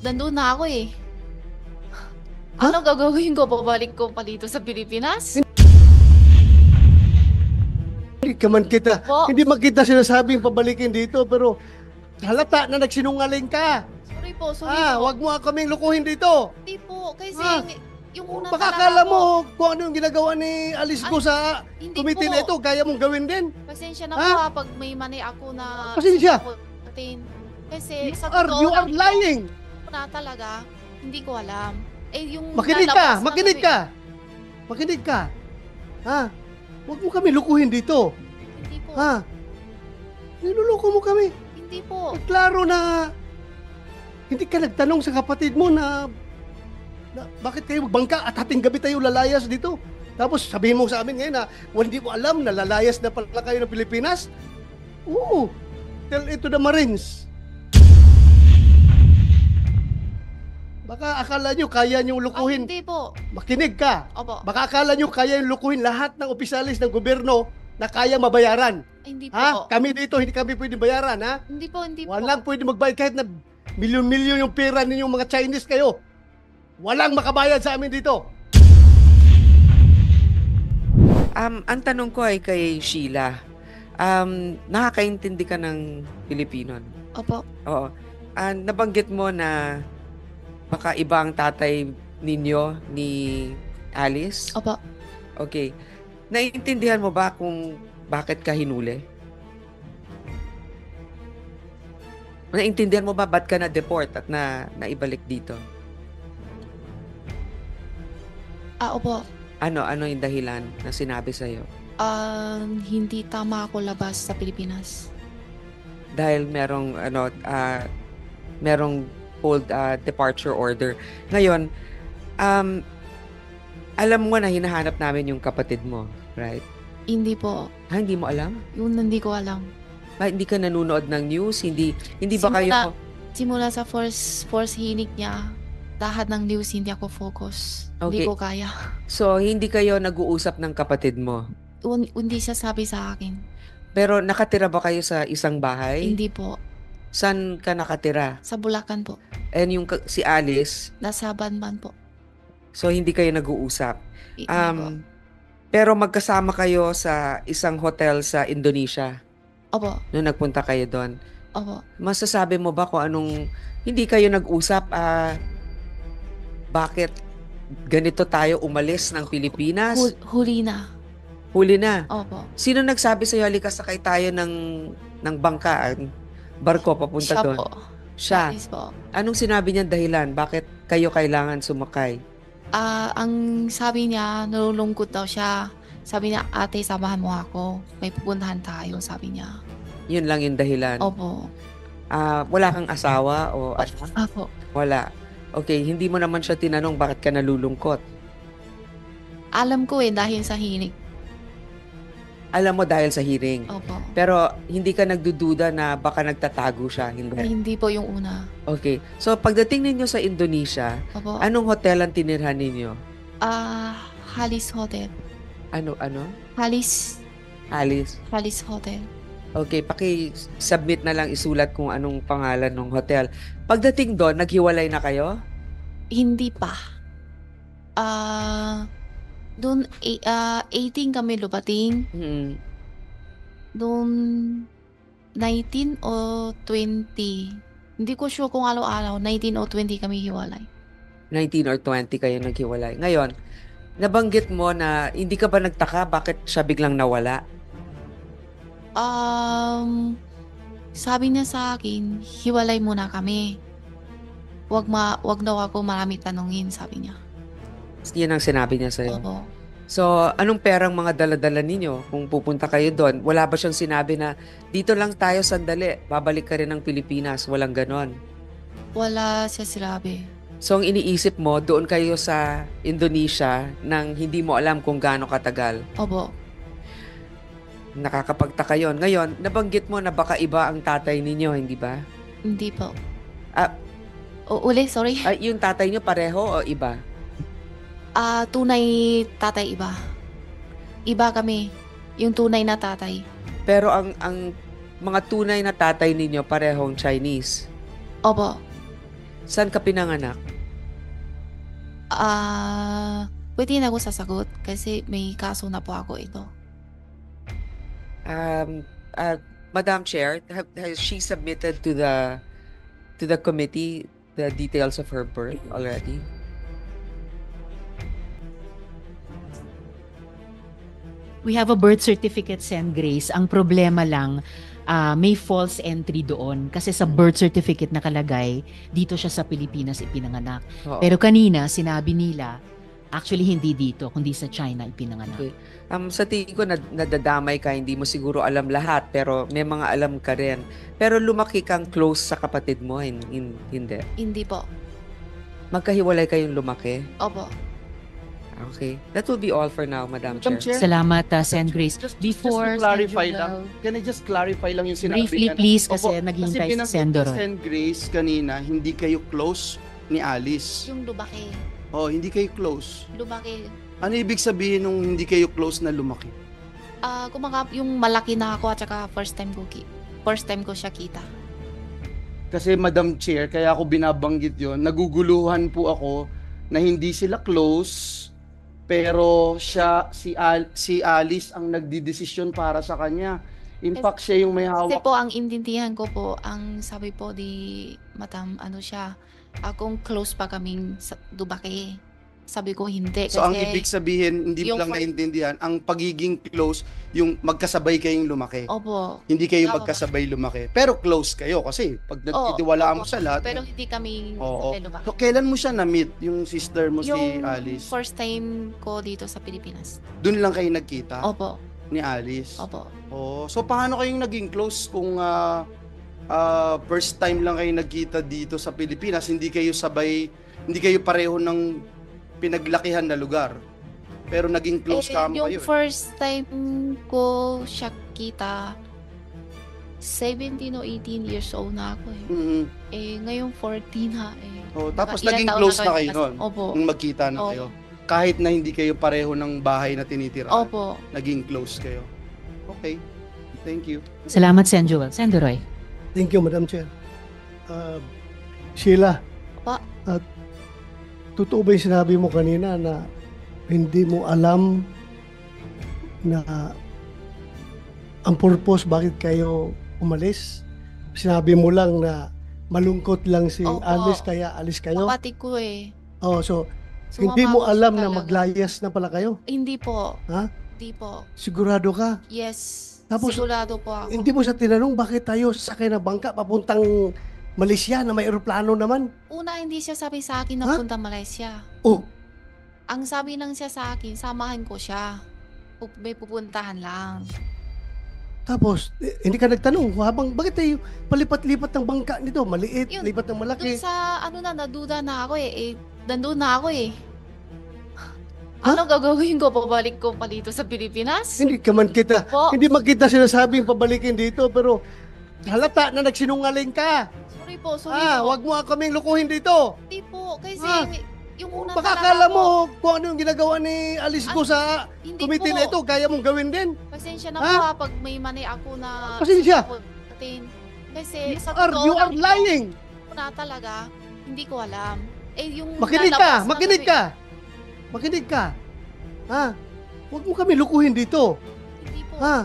nandun na ako eh. Ha? Ano gagawin ko? Babalik ko pa dito sa Pilipinas? Hindi ka man kita, Opo. hindi man kita sinasabing pabalikin dito, pero halata na nagsinungaling ka. Sorry po. Wag mo kaming lukuhin dito. Hindi po, kasi Ah, yung una Baka talaga akala po. mo kung ano yung ginagawa ni Alice Go sa Hindi committee po. na ito, kaya mong gawin din. Pasensya na Ha? po pag may mani ako na Pasensya. sasagutin. Kasi sa You are lying. na talaga, hindi ko alam. Eh, yung Makinig lalabas ka, na makinig sabi- ka. Makinig ka. Ha? Huwag mo kami lukuhin dito. Hindi po. Ha? Niluloko mo kami. Hindi po. Klaro na hindi ka nagtanong sa kapatid mo na bakit kayo magbangka at hating gabi tayo lalayas dito. Tapos sabihin mo sa amin ngayon na hindi mo alam na lalayas na pala kayo ng Pilipinas. Oo. Tell it to the Marines. Baka akala nyo kaya nyo lukuhin. Hindi po. Makinig ka. Opo. Baka akala nyo kaya yung lukuhin lahat ng opisyalis ng gobyerno na kaya mabayaran. Hindi po. Ha? Kami dito, hindi kami pwede bayaran, ha? Hindi po. Walang pwede magbayad kahit na milyon-milyon yung pera ninyong mga Chinese kayo. Walang makabayad sa amin dito. Ang tanong ko ay kay Sheila. Nakakaintindi ka ng Pilipino? Opo. Oo. Nabanggit mo na baka iba ang tatay ninyo ni Alice? Opo. Okay. Naiintindihan mo ba kung bakit ka hinuli? Naiintindihan mo ba ba't ka na-deport at naibalik dito? Opo. Ano yung dahilan na sinabi sa'yo? Hindi tama ako labas sa Pilipinas. Dahil merong hold departure order. Ngayon, alam mo na hinahanap namin yung kapatid mo, right? Hindi po. Hindi mo alam? Yun hindi ko alam. Hindi ka nanonood ng news? Hindi ba kayo... Simula sa first hinig niya, lahat ng news hindi ako focus. Hindi Okay. ko kaya. So, hindi kayo nag-uusap ng kapatid mo? Hindi siya sabi sa akin. Pero nakatira ba kayo sa isang bahay? Hindi po. Saan ka nakatira? Sa Bulacan po. And si Alice, Nasa Banban po. so hindi kayo nag-uusap? Hindi po. Pero magkasama kayo sa isang hotel sa Indonesia Opo. nung nagpunta kayo doon. Opo. Masasabi mo ba kung anong hindi kayo nag-usap? Bakit ganito tayo umalis ng Pilipinas? Huli na. Huli na. Opo. Sino nagsabi sa'yo, halika sakay tayo ng bangka, barko papunta Siya doon? po. Siya. Yes po. Anong sinabi niyang dahilan? Bakit kayo kailangan sumakay? Ang sabi niya, nalulungkot daw siya. Sabi niya, ate, samahan mo ako. May pupuntahan tayo, sabi niya. Yun lang yung dahilan. Opo. Wala kang asawa o Opo. wala. Okay, hindi mo naman siya tinanong bakit ka nalulungkot. Alam ko dahil sa hinig. Alam mo dahil sa hearing. Opo. Pero hindi ka nagdududa na baka nagtatago siya. Hindi. Hindi po yung una. Okay. So pagdating ninyo sa Indonesia, Opo. anong hotel ang tinirhan ninyo? Halis Hotel. Ano? Halis Alice. Hotel. Okay, paki-submit na lang isulat kung anong pangalan ng hotel. Pagdating doon, naghiwalay na kayo? Hindi pa. Doon 18 kami lubating. Hmm. Doon 19 o 20. Hindi ko sure kung araw-araw. 19 o 20 kami hiwalay. 19 or 20 kayo naghiwalay. Ngayon, nabanggit mo na hindi ka ba nagtaka bakit siya biglang nawala? Sabi niya sa akin, hiwalay muna kami. Wag daw ako marami tanungin, sabi niya. Yan ang sinabi niya sa'yo. Opo. So, anong perang mga dala-dala ninyo kung pupunta kayo doon? Wala ba siyang sinabi na dito lang tayo sandali, babalik ka rin ng Pilipinas? Walang ganon. Wala siya sinabi. So, ang iniisip mo, doon kayo sa Indonesia nang hindi mo alam kung gaano katagal. Opo. Nakakapagtaka yun. Ngayon, nabanggit mo na baka iba ang tatay ninyo, hindi ba? Hindi po. Ah, Sorry. yung tatay niyo pareho o iba? Tunay tatay iba. Iba kami. Yung tunay na tatay. Pero ang mga tunay na tatay ninyo parehong Chinese. Opo. Saan ka pinanganak? Pwede na ako sasagot kasi may kaso na po ako ito. Um, Madam Chair, has she submitted to the committee the details of her birth already? We have a birth certificate, Sen. Grace. Ang problema lang, may false entry doon. Kasi sa birth certificate nakalagay, dito siya sa Pilipinas ipinanganak. Oo. Pero kanina, sinabi nila, actually hindi dito, kundi sa China ipinanganak. Okay. Sa tingin ko, nadadamay ka, hindi mo siguro alam lahat, pero may mga alam ka rin. Pero lumaki kang close sa kapatid mo, hindi. Hindi po. Magkahiwalay kayong lumaki. Opo. Okay. That will be all for now, Madam Madam Chair. Chair, Salamat, Sen. Grace. Before Before, clarify Sen. lang, can I just clarify lang yung sinabi briefly niya? please, kasi Opo, naghihintay si binanggit Sen. ni Doroy. Sen. Grace kanina, hindi kayo close ni Alice. Yung lumaki. Oh, hindi kayo close. Lumaki. Ano ibig sabihin nung hindi kayo close na lumaki? Yung malaki na ako at saka first time ko siya kita. Kasi Madam Chair, kaya ako binabanggit yon. Naguguluhan po ako na hindi sila close, pero si Alice ang nagdidesisyon para sa kanya. In fact, siya yung may Kasi hawak. po, ang intindihan ko po, ang sabi po madam, kung close pa kaming lumaki. Sabi ko hindi. So ang kasi ibig sabihin, hindi mo yung lang first- naintindihan, ang pagiging close, yung magkasabay kayong lumaki. Opo. Hindi kayo Tama. magkasabay lumaki. Pero close kayo kasi pag Oo, nagtitiwalaan mo opo. sa lahat. Pero hindi kami Oo. sabay lumaki. So kailan mo siya na-meet, yung sister mo si Yung Alice? first time ko dito sa Pilipinas. Doon lang kayo nagkita Opo. ni Alice? Opo. Oh, so paano kayong naging close kung first time lang kayo nagkita dito sa Pilipinas, hindi kayo pareho ng pinaglakihan na lugar. Pero naging close kamo yung kayo. first time ko siya kita, 17 o 18 years old na ako eh. Mhm. Ngayon 14 ha eh. Oh, tapos Ilang naging taon close na kami kayo noon. Opo. Nung magkita na Opo. kayo. Kahit na hindi kayo pareho ng bahay na tinitirahan. Opo. Naging close kayo. Okay. Thank you. Salamat, Sen. Joel. Sen. Doroy. Thank you, Madam Chair. Sheila, Pa. totoo ba yung sinabi mo kanina na hindi mo alam na ang purpose bakit kayo umalis? Sinabi mo lang na malungkot lang si Opo. Alice kaya alis kayo? Kapatid ko eh. Oh, so Sumama hindi mo ako alam siya na talaga. maglayas na pala kayo? Hindi po. Ha? Hindi po. Sigurado ka? Yes. Tapos, Sigurado po ako. Hindi mo sa tinanong bakit tayo sasakay ng bangka papuntang Malaysia na may eroplano naman? Una, hindi siya sabi sa akin na Ha? punta Malaysia. Oh, Ang sabi lang siya sa akin, samahan ko siya. May pupuntahan lang. tapos hindi ka nagtanong bakit tayo palipat-lipat ng bangka nito? Maliit, Yun, lipat ng malaki. Doon sa, naduda na ako eh. Nandun na ako eh. Ano gagawin ko? Pabalik ko pa dito sa Pilipinas? Hindi ka man kita, Po. hindi man kita sinasabing pabalikin dito, pero halata na nagsinungaling ka. Sorry po, sorry po. Wag mo kaming lukuhin dito. Hindi po, kasi Ah. yung una Baka talaga akala po, mo kung ano yung ginagawa ni Alice ko sa hindi committee po. na ito, kaya mong gawin din. Pasensya na Ha? po pag may mani ako na... Pasensya. Kasi sa You are lang, lying. na talaga, hindi ko alam. Yung Makinig lalabas ka, na makinig sabi- ka. Makinig ka. Ha? Huwag mo kami lukuhin dito. Hindi po, Ha?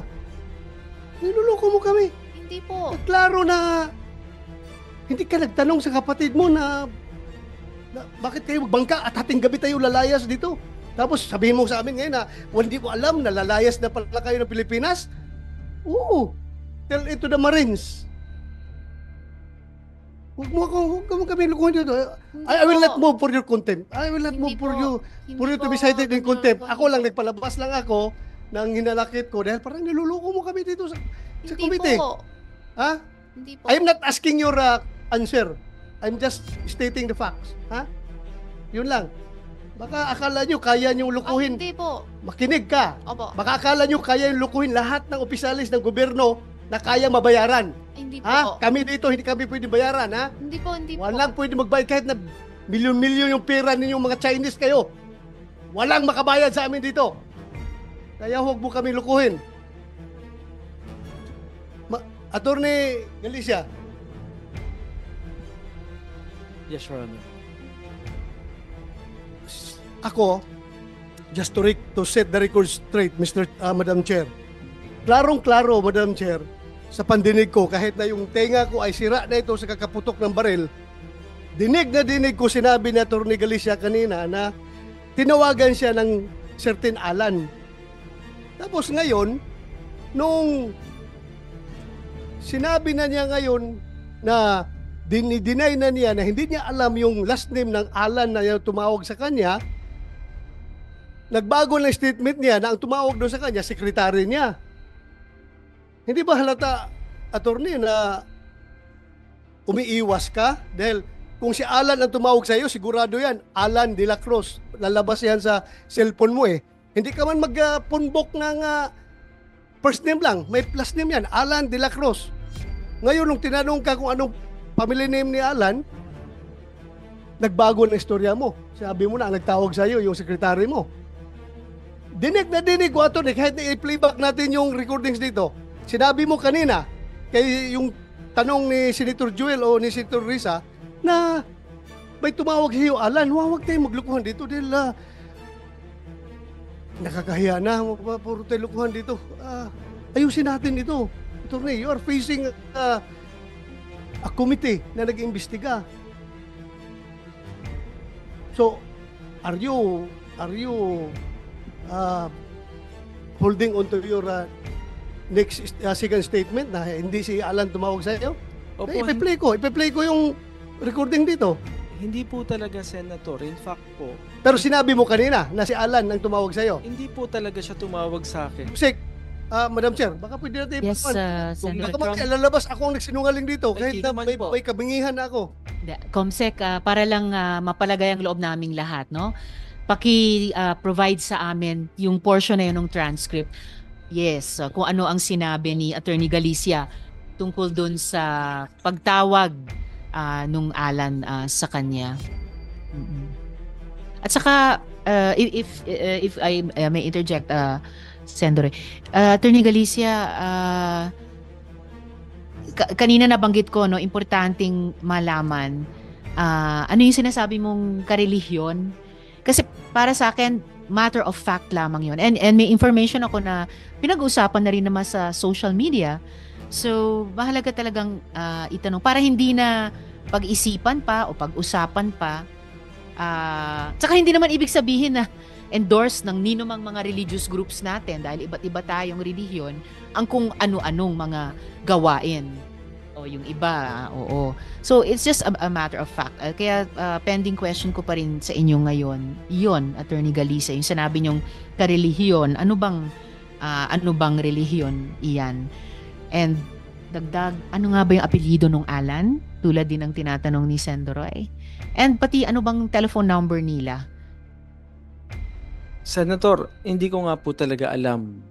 Niluloko mo kami. hindi po. Klaro na hindi ka nagtanong sa kapatid mo na bakit kayo magbangka at hating gabi tayo lalayas dito. Tapos sabihin mo sa amin ngayon na hindi mo alam na lalayas na pala kayo ng Pilipinas. Oo. Tell it to the Marines. Huwag mo kami lukuhin dito. Hindi I will po. not move for your contempt. I will not move Hindi for po. you Hindi for you to po, be cited in ganun contempt. po. Ako lang nagpalabas lang ako ng hinanakit ko dahil parang niluloko mo kami dito sa Hindi committee. po. Ha? Hindi po. I'm not asking your answer. I'm just stating the facts. Ha? Yun lang. Baka akala nyo kaya nyo Ay, lukuhin. hindi po. Makinig ka. Opo. Baka akala nyo kaya nyo lukuhin lahat ng opisyalis ng gobyerno na kaya mabayaran. Hindi po. Ha? Kami dito, hindi kami pwede bayaran. Ha? Hindi po, hindi po. Walang pwede magbayad kahit na milyon-milyon yung pera ninyong mga Chinese kayo. Walang makabayad sa amin dito. Kaya huwag mo kami lukuhin. Attorney Galicia, Yes, Your Honor. Ako, just to set the record straight, Madam Chair. Klarong-klaro, Madam Chair, sa pandinig ko, kahit na yung tenga ko ay sira na ito sa kakaputok ng baril, dinig na dinig ko sinabi ni Atty. Galicia kanina na tinawagan siya ng certain Alan. Tapos ngayon, nung sinabi na niya ngayon na dinay na niya na hindi niya alam yung last name ng Alan na tumawag sa kanya, nagbago ng statement niya na ang tumawag doon sa kanya, sekretary niya. Hindi ba halata, attorney, na umiiwas ka? Dahil kung si Alan ang tumawag sa iyo, sigurado yan, Alan de la Cruz. Lalabas yan sa cellphone mo eh. Hindi ka man magpunbok ng first name lang. May last name yan, Alan de la Cruz. Ngayon, nung tinanong ka kung anong family name ni Alan, nagbago ng istorya mo. Sabi mo na, ang nagtawag sa iyo, yung sekretary mo. Dinig na dinig ko, attorney, kahit i-playback natin yung recordings dito. Sinabi mo kanina, kay yung tanong ni Senator Joel o ni Senator Risa, na may tumawag sa iyo, Alan, huwag tayong maglukuhan dito dahil nakakahiya na, puro tayo lukuhan dito. Ayusin natin ito. Attorney, you are facing a committee na nag-imbestiga. So, are you holding on to your next second statement na hindi si Alan tumawag sa iyo? Opo, Ipe-play ko yung recording dito. hindi po talaga, Senator. In fact po, Pero sinabi mo kanina na si Alan ang tumawag sa iyo. hindi po talaga siya tumawag sa akin. Sek, Madam Chair, baka pwede natin Yes, Kung Senator. baka lalabas ako ang nagsinungaling dito kahit Ay, na naman may, po. may kabingihan na ako. Comsec, para lang mapalagay ang loob naming lahat, no? Paki-provide sa amin yung portion na yun ng transcript. Yes, kung ano ang sinabi ni Attorney Galicia tungkol dun sa pagtawag nung Alan sa kanya. Mm-mm. At saka, if I may interject, Senator, Attorney Galicia, kanina nabanggit ko, no, importanteng malaman ano yung sinasabi mong karelihiyon. Kasi para sa akin, matter of fact lamang yun. And may information ako na pinag-uusapan na rin naman sa social media. So, mahalaga talagang itanong para hindi na pag-isipan pa o pag-usapan pa. Tsaka hindi naman ibig sabihin na endorse ng ninumang mga religious groups natin dahil iba't iba tayong relihiyon ang kung ano-anong mga gawain. O yung iba, oo. So, it's just a matter of fact. Kaya pending question ko pa rin sa inyo ngayon. Yun, Attorney Galicia, yung sinabi nyong karelihiyon, ano bang relihiyon iyan? And dagdag, ano nga ba yung apelyido nung Alan? Tulad din ng tinatanong ni Sendoroy. And pati ano bang telephone number nila? Senator, hindi ko nga po talaga alam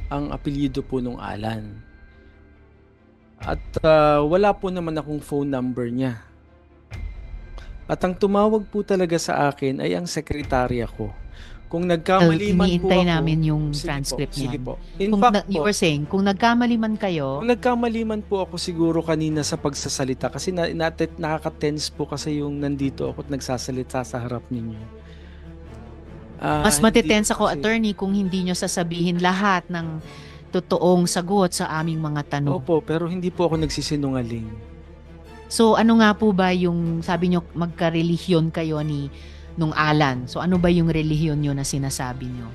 ang apelyido po nung Alan. At wala po naman akong phone number niya. At ang tumawag po talaga sa akin ay ang sekretarya ko. Kung nagkamali man po Iniintay ako, namin yung sige transcript po, sige niyan. po. In Kung fact you po, were saying, kung nagkamali man kayo, kung nagkamali man po ako siguro kanina sa pagsasalita kasi nakaka-tense po kasi yung nandito ako at nagsasalita sa harap ninyo. mas Hindi matitense po ako, kasi- attorney, kung hindi nyo sasabihin lahat ng totoong sagot sa aming mga tanong. Opo, pero hindi po ako nagsisinungaling. So ano nga po ba yung, sabi nyo magka-relihiyon kayo nung Alan. So ano ba yung relihiyon nyo na sinasabi nyo?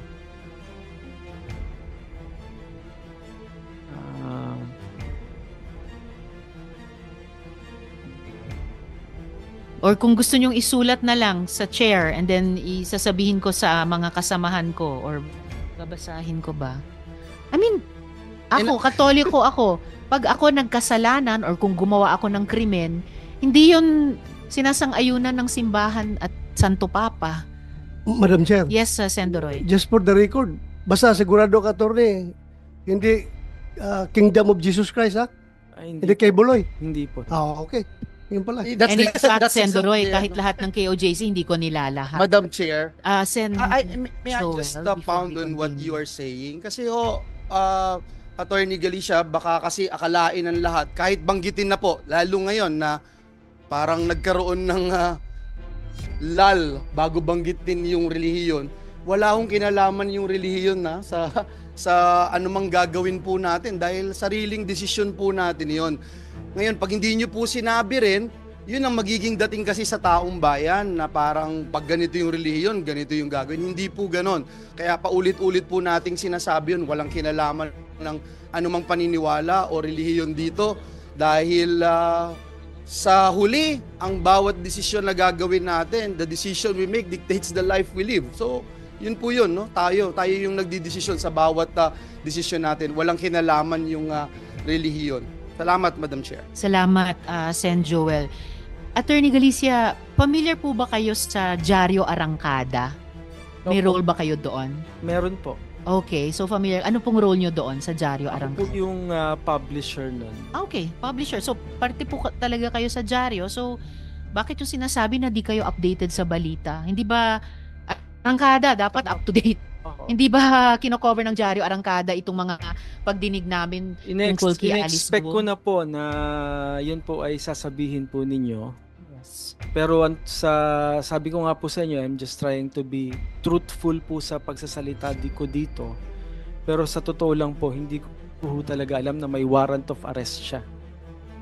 Ah, Or kung gusto nyong isulat na lang sa chair and then isasabihin ko sa mga kasamahan ko or babasahin ko ba? I mean, katoliko ako. Pag ako nagkasalanan or kung gumawa ako ng krimen, hindi yun sinasang-ayunan ng simbahan at Santo Papa. Madam Chair, Yes, Sendoroy. just for the record, basta sigurado ka, attorney, hindi Kingdom of Jesus Christ, ha? hindi Hindi kay Buloy. Hindi po. Okay. Yun pala. That's And in fact, that's Sendoroy, exactly, kahit lahat ng KOJC, hindi ko nilalahat. Madam Chair, may I Joel, just before pound we on what continue. you are saying? Kasi Attorney Galicia, baka kasi akalain ng lahat, kahit banggitin na po, lalo ngayon na parang nagkaroon ng lal bago banggitin yung relihiyon. Wala akong kinalaman yung relihiyon na sa anumang gagawin po natin dahil sariling desisyon po natin yon. Ngayon, pag hindi nyo po sinabi rin, yun ang magiging dating kasi sa taong bayan na parang pag ganito yung relihiyon, ganito yung gagawin. Hindi po ganon. Kaya paulit-ulit po nating sinasabi yun, walang kinalaman ng anumang paniniwala o relihiyon dito dahil sa huli, ang bawat desisyon na gagawin natin, the decision we make dictates the life we live. So, yun po yun, no? Tayo yung nagdidesisyon sa bawat desisyon natin. Walang kinalaman yung relihiyon. Salamat, Madam Chair. Salamat, Sen Joel. Attorney Galicia, familiar po ba kayo sa Diaryo Arangkada? May Opo. role ba kayo doon? Meron po. Okay, so familiar. Ano pong role nyo doon sa Diaryo Ako po Arangkada? yung publisher nun. Okay, publisher. So, parte po talaga kayo sa Diaryo. So, bakit yung sinasabi na di kayo updated sa balita? Hindi ba Arangkada dapat up to date? Hindi ba kino-cover ng Diaryo Arangkada itong mga pagdinig namin tungkol kay Alice In-expect Guo? ko na po na yun po ay sasabihin po ninyo. Yes. Pero sabi ko nga po sa inyo, I'm just trying to be truthful po sa pagsasalita ko dito. Pero sa totoo lang po, hindi ko po talaga alam na may warrant of arrest siya.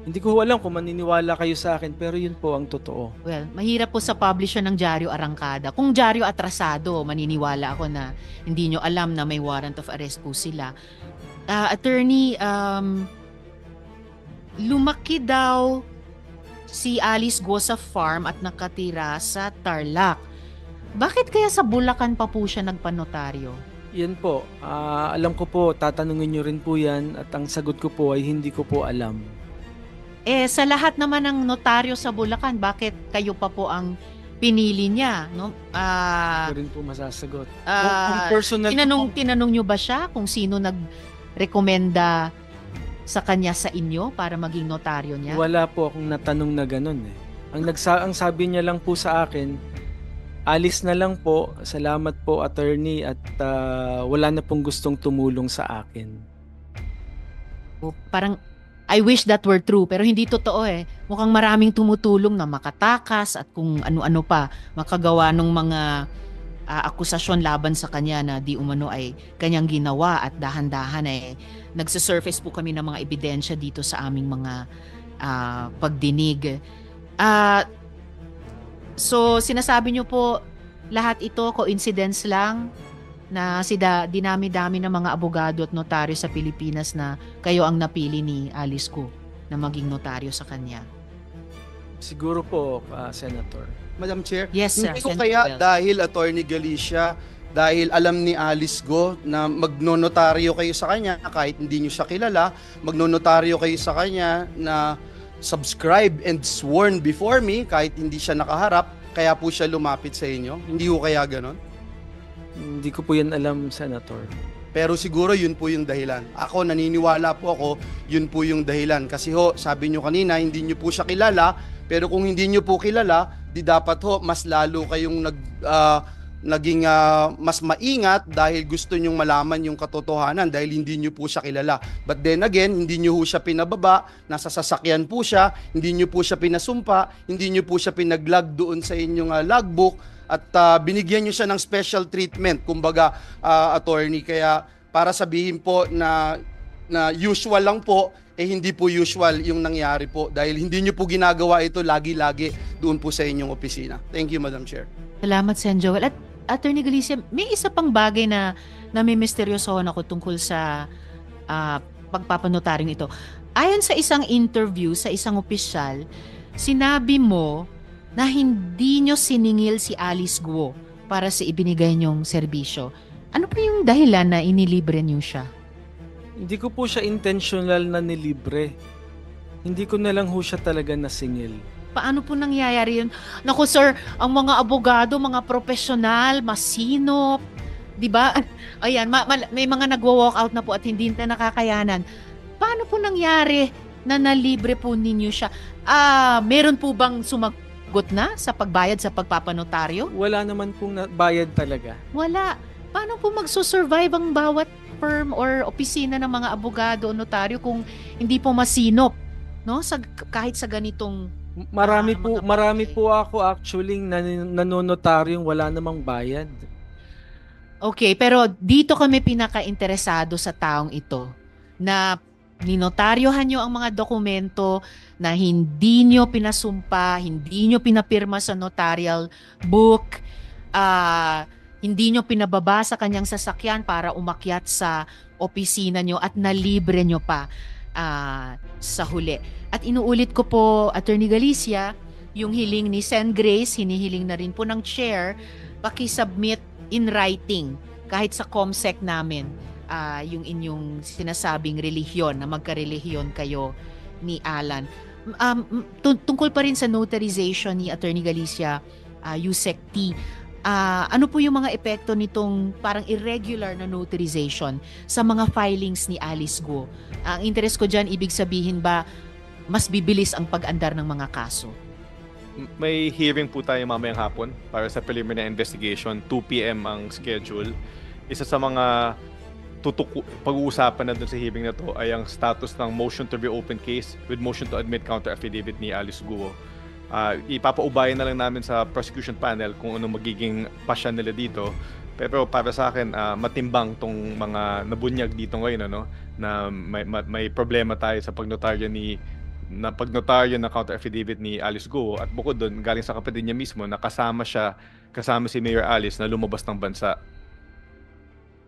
Hindi ko alam kung maniniwala kayo sa akin, pero yun po ang totoo. Well, mahirap po sa publisher ng Diaryo Arangkada. Kung Diaryo Atrasado, maniniwala ako na hindi nyo alam na may warrant of arrest po sila. Attorney, lumaki daw si Alice Guo sa farm at nakatira sa Tarlac. Bakit kaya sa Bulacan pa po siya nagpanotaryo? Yan po, alam ko po, tatanungin nyo rin po yan at ang sagot ko po ay hindi ko po alam. Sa lahat naman ng notaryo sa Bulacan, bakit kayo pa po ang pinili niya? No? Hindi ko rin po masasagot. Kung personal Tinanong nyo ba siya kung sino nag-rekomenda sa kanya sa inyo para maging notaryo niya? wala po akong natanong na ganun eh. Ang sabi niya lang po sa akin, alis na lang po, salamat po attorney at wala na pong gustong tumulong sa akin. Parang, I wish that were true, pero hindi totoo eh. Mukhang maraming tumutulong na makatakas at kung ano-ano pa, makagawa ng mga akusasyon laban sa kanya na di umano ay kanyang ginawa at dahan-dahan eh. Nagsasurface po kami ng mga ebidensya dito sa aming mga pagdinig. So, sinasabi niyo po, lahat ito coincidence lang na dinami-dami ng mga abogado at notaryo sa Pilipinas na kayo ang napili ni Alice Guo na maging notaryo sa kanya. Siguro po, Senator. Madam Chair, Yes, sir. hindi ko Senator kaya Bell. dahil Attorney Galicia, dahil alam ni Alice Guo na magnonotaryo kayo sa kanya kahit hindi nyo siya kilala, magnonotaryo kayo sa kanya na subscribe and sworn before me kahit hindi siya nakaharap, kaya po siya lumapit sa inyo. Hindi ko kaya ganon? Hindi ko po yan alam, Senator. Pero siguro yun po yung dahilan. Ako, naniniwala po ako, yun po yung dahilan. Kasi sabi nyo kanina, hindi nyo po siya kilala, pero kung hindi nyo po kilala, di dapat mas lalo kayong naging mas maingat dahil gusto nyong malaman yung katotohanan dahil hindi nyo po siya kilala. But then again, hindi nyo po siya pinababa, nasa sasakyan po siya, hindi nyo po siya pinasumpa, hindi nyo po siya pinaglag doon sa inyong logbook, at binigyan nyo siya ng special treatment, kumbaga, attorney. Kaya para sabihin po na usual lang po, hindi po usual yung nangyari po dahil hindi nyo po ginagawa ito lagi-lagi doon po sa inyong opisina. Thank you, Madam Chair. Salamat, Sen Joel. At Attorney Galicia, may isa pang bagay na may misteryosohan ako tungkol sa pagpapanotaryong ito. Ayon sa isang interview sa isang opisyal, sinabi mo na hindi nyo siningil si Alice Guo para sa ibinigay nyong serbisyo. Ano po yung dahilan na inilibre nyo siya? Hindi ko po siya intentional na nilibre. Hindi ko na lang ho siya talaga nasingil. Paano po nangyayari yun? Naku sir, ang mga abogado, mga profesional, masinop, di ba? Ayan, may mga nagwo-walk out na po at hindi na nakakayanan. Paano po nangyari na nalibre po ninyo siya? Meron po bang sumagot na sa pagbayad sa pagpapanotaryo? Wala naman pong bayad talaga. Wala. Paano po magsusurvive ang bawat firm or opisina ng mga abogado o notaryo kung hindi po masinop, no? Kahit sa ganitong mga Marami bagay. po ako actually nanonotaryong wala namang bayad. Okay, pero dito kami pinaka-interesado sa taong ito na ninotaryohan nyo ang mga dokumento na hindi nyo pinasumpa, hindi nyo pinapirma sa notarial book, hindi nyo pinababa sa kanyang sasakyan para umakyat sa opisina nyo at nalibre nyo pa sa huli. At inuulit ko po, Attorney Galicia, yung hiling ni Sen Grace, hinihiling na rin po ng chair, paki-submit in writing kahit sa COMSEC namin yung inyong sinasabing relihiyon na magkarelihiyon kayo ni Alan. Tungkol pa rin sa notarization ni Attorney Galicia, Yusek T, ano po yung mga epekto nitong parang irregular na notarization sa mga filings ni Alice Guo? Ang interest ko dyan, ibig sabihin ba mas bibilis ang pag-andar ng mga kaso? May hearing po tayo mamayang hapon para sa preliminary investigation. 2 p.m. ang schedule. Isa sa mga pag-uusapan na dun sa hearing na to ay ang status ng motion to reopen case with motion to admit counter affidavit ni Alice Guo. Ipapaubayan na lang namin sa prosecution panel kung ano magiging pasya nila dito. Pero para sa akin, matimbang tong mga nabunyag dito ngayon, ano, na may problema tayo sa pagnotaryo ng counter affidavit ni Alice Guo, at bukod doon galing sa kapatid niya mismo na kasama si Mayor Alice na lumabas ng bansa.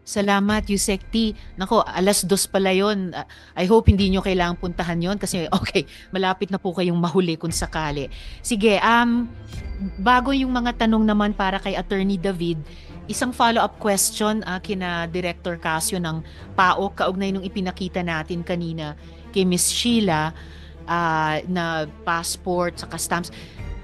Salamat, Yusek T. Nako, 2:00 pala yun. I hope hindi nyo kailangang puntahan yon kasi okay, malapit na po kayong mahuli kung sakali. Sige, bago yung mga tanong naman para kay Attorney David, isang follow-up question kina Director Casio ng PAOK kaugnay nung ipinakita natin kanina kay Miss Sheila na passport sa stamps.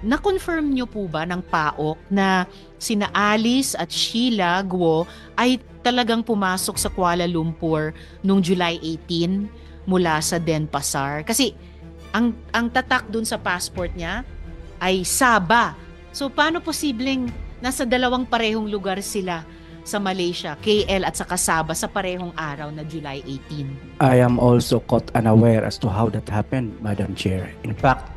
Na-confirm nyo po ba ng PAOK na sina Alice at Sheila Guo ay talagang pumasok sa Kuala Lumpur noong July 18 mula sa Denpasar? Kasi ang tatak dun sa passport niya ay Sabah. So paano posibleng nasa dalawang parehong lugar sila sa Malaysia, KL at saka Sabah sa parehong araw na July 18? I am also caught unaware as to how that happened, Madam Chair. In fact,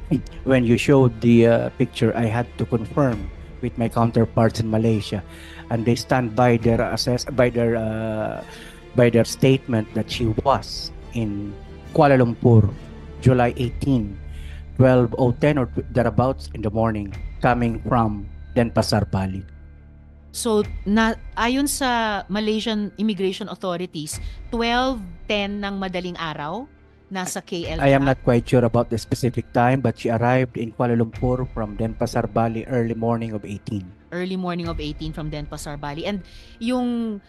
when you showed the picture, I had to confirm with my counterparts in Malaysia, and they stand by their statement that she was in Kuala Lumpur, July 18, 12:10 or thereabouts in the morning, coming from Denpasar, Bali. So, ayon sa Malaysian Immigration Authorities, 12:10 ng madaling araw, nasa KL I am siya. not quite sure about the specific time, but she arrived in Kuala Lumpur from Denpasar, Bali early morning of 18. Early morning of 18 from Denpasar, Bali. And yung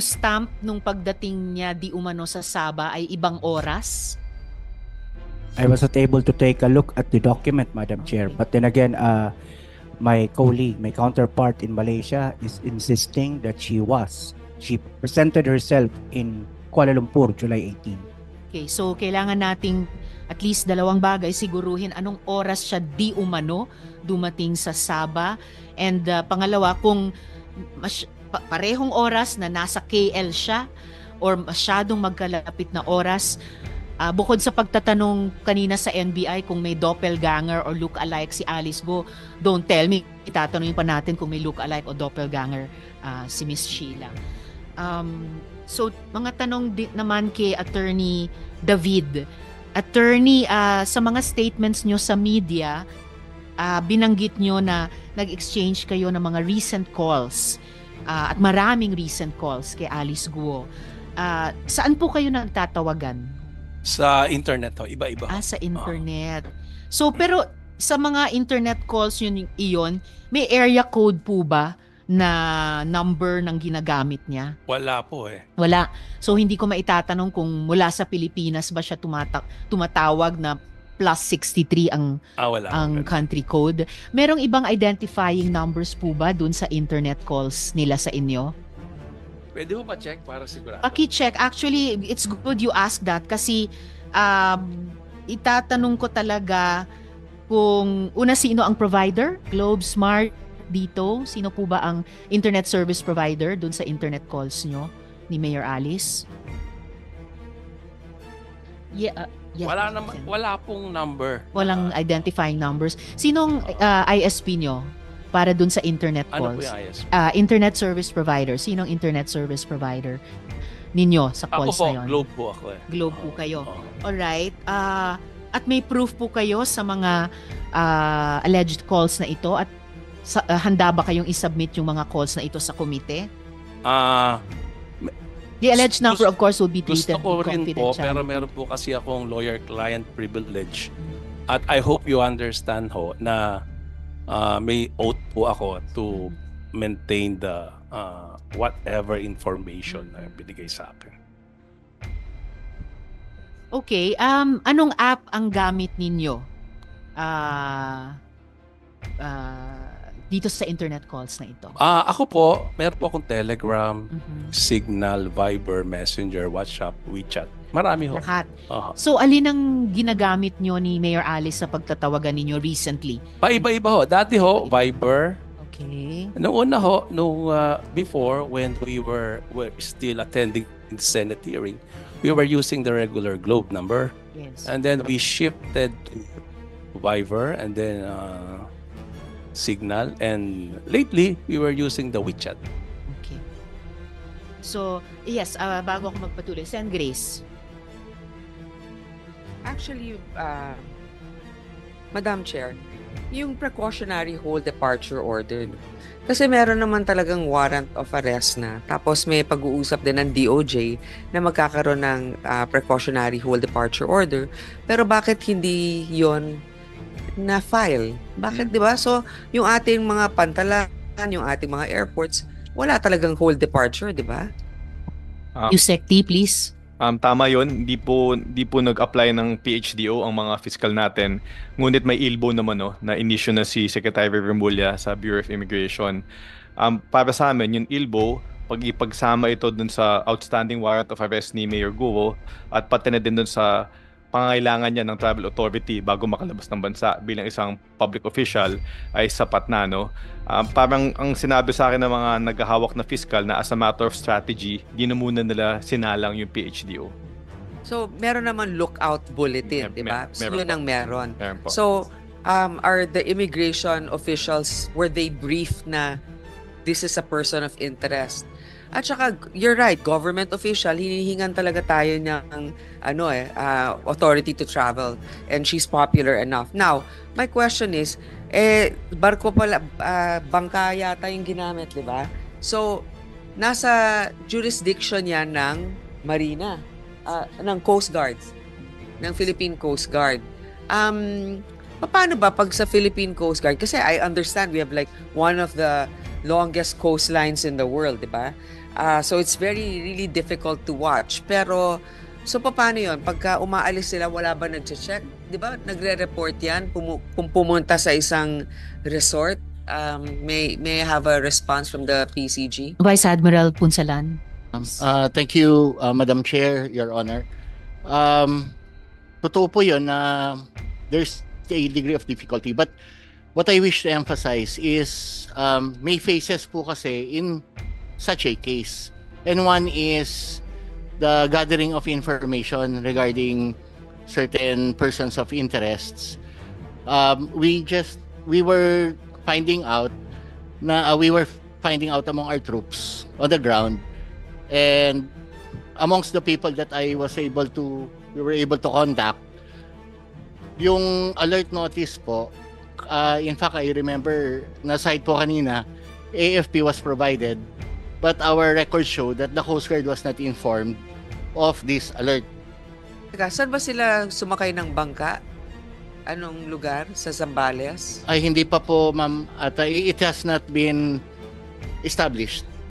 stamp nung pagdating niya di umano sa Sabah ay ibang oras? I was not able to take a look at the document, Madam Chair. Okay. But then again, my colleague, my counterpart in Malaysia is insisting that she presented herself in Kuala Lumpur, July 18. Okay, so kailangan nating at least dalawang bagay siguruhin anong oras siya di umano dumating sa Sabah. And pangalawa, kung parehong oras na nasa KL siya or masyadong magkalapit na oras, bukod sa pagtatanong kanina sa NBI kung may doppelganger or look-alike si Alice Guo, don't tell me, itatanungin pa natin kung may look-alike o doppelganger si Miss Sheila. So, mga tanong naman kay Attorney David. Attorney, sa mga statements nyo sa media, binanggit nyo na nag-exchange kayo ng mga recent calls at maraming recent calls kay Alice Guo. Saan po kayo nagtatawagan? Sa internet, iba-iba. Sa internet. So, pero sa mga internet calls iyon, may area code po ba na number ng ginagamit niya? Wala po Wala. So, hindi ko maitatanong kung mula sa Pilipinas ba siya tumatawag na +63 wala. ang country code. Merong ibang identifying numbers po ba dun sa internet calls nila sa inyo? Pwede mo pa check para sigurado. Paki-check. Actually, it's good you ask that kasi itatanong ko talaga kung una sino ang provider, Globe Smart dito, sino po ba ang internet service provider dun sa internet calls nyo ni Mayor Alice? Yeah, Yes, Wala Sen. naman, wala pong number. Walang identifying numbers. Sinong ISP nyo para dun sa internet Ano po calls? yung ISP? Internet service provider. Sinong internet service provider ninyo sa Ako calls po, na yun? Globe po ako eh. Globe po kayo. Oo. Alright. At may proof po kayo sa mga alleged calls na ito at handa ba kayong isubmit yung mga calls na ito sa komite? Ah, The alleged number of course will be gusto treated ko rin po, confidential. pero meron po kasi akong lawyer-client privilege. At I hope you understand ho na may oath po ako to maintain the whatever information na binigay sa akin. Okay, anong app ang gamit ninyo? Dito sa internet calls na ito. Ako po, meron po akong Telegram, Mhm. Signal, Viber, Messenger, WhatsApp, WeChat. Marami ho. Lahat. Aha. So, alin ang ginagamit nyo ni Mayor Alice sa pagtatawagan ninyo recently? Paiba-iba ho. Dati ho, Viber. Okay. Noong una ho, before when we were still attending the Senate hearing, we were using the regular Globe number. Yes. And then we shifted to Viber and then Signal. And lately, we were using the WeChat. Okay. So, yes, bago ako magpatuloy, Sen. Grace. Actually, Madam Chair, yung precautionary hold departure order, kasi meron naman talagang warrant of arrest na. Tapos may pag-uusap din ng DOJ na magkakaroon ng precautionary hold departure order. Pero bakit hindi yon na-file? Bakit, di ba? So, yung ating mga pantalan, yung ating mga airports, wala talagang hold departure, di ba? Yusek T, please. Tama yon, hindi po nag-apply ng PHDO ang mga fiscal natin. Ngunit may ILBO naman na in-issue na si Secretary Remulla sa Bureau of Immigration. Para sa amin, yung ILBO, pag ipagsama ito dun sa outstanding warrant of arrest ni Mayor Guo at pati na din dun sa pangangailangan niya ng travel authority bago makalabas ng bansa bilang isang public official ay sapat na, no? Parang ang sinabi sa akin ng mga naghahawak na fiscal na as a matter of strategy, di na muna nila sinalang yung PHDO. So, meron naman lookout bulletin, di ba? So, meron yun ang meron. Meron po. So, are the immigration officials, were they briefed na this is a person of interest? At saka, you're right, government official, hinihingan talaga tayo ng authority to travel. And she's popular enough. Now, my question is, barko pala, bangka yata yung ginamit, di ba? So, nasa jurisdiction yan ng Marina, ng Coast Guard, ng Philippine Coast Guard. Paano ba pag sa Philippine Coast Guard? Kasi I understand we have like one of the longest coastlines in the world, di ba? So it's really difficult to watch. Pero, so paano yun? Pagka umaalis sila, wala ba nag-check? Di ba? Nagre-report yan? Kung pumunta sa isang resort, may I have a response from the PCG? Vice Admiral Punsalan. Thank you, Madam Chair, Your Honor. Totoo po yun na there's a degree of difficulty. But what I wish to emphasize is may phases po kasi in such a case. And one is the gathering of information regarding certain persons of interests. We were finding out among our troops on the ground, and amongst the people that we were able to contact, yung alert notice po, in fact, I remember na site po kanina, AFP was provided, but our records show that the Coast Guard was not informed of this alert. Teka, saan ba sila sumakay ng bangka? Anong lugar? Sa Zambales? Ay, hindi pa po, ma'am, at it has not been established.